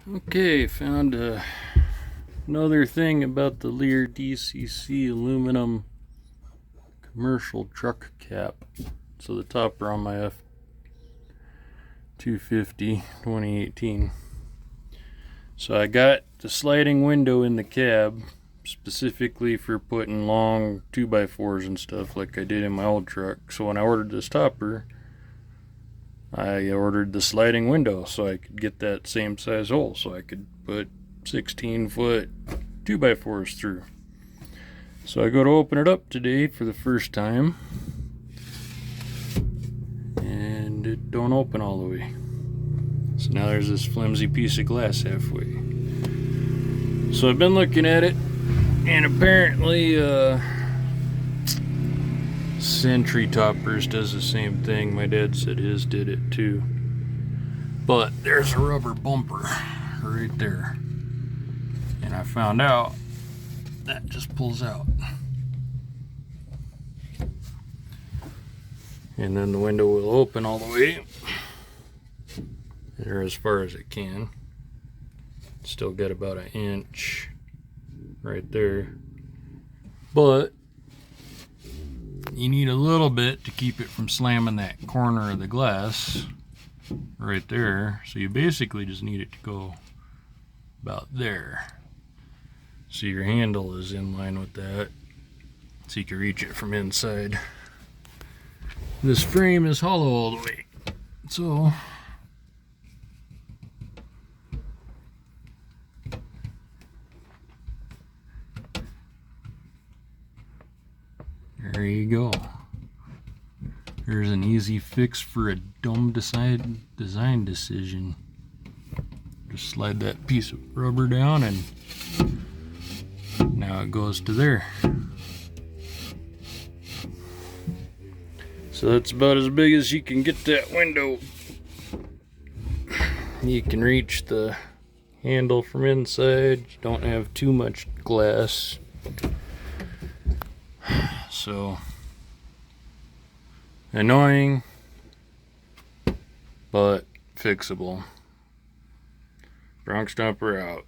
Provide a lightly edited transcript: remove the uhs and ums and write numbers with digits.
Okay, found another thing about the Leer DCC aluminum commercial truck cap. So the topper on my F-250 2018. So I got the sliding window in the cab specifically for putting long 2x4s and stuff like I did in my old truck. So when I ordered this topper, I ordered the sliding window so I could get that same size hole so I could put 16-foot 2x4s through. So I go to open it up today for the first time, and it don't open all the way. So now there's this flimsy piece of glass halfway. So I've been looking at it, and apparently Sentry Toppers does the same thing. My dad said his did it too. But there's a rubber bumper right there. And I found out that just pulls out. And then the window will open all the way. Or as far as it can. Still got about an inch right there. But you need a little bit to keep it from slamming that corner of the glass right there. So you basically just need it to go about there. So your handle is in line with that, so you can reach it from inside. This frame is hollow all the way, so there you go. There's an easy fix for a dumb design decision. Just slide that piece of rubber down and now it goes to there. So that's about as big as you can get that window. You can reach the handle from inside. You don't have too much glass. So annoying, but fixable. Bronx Stomper out.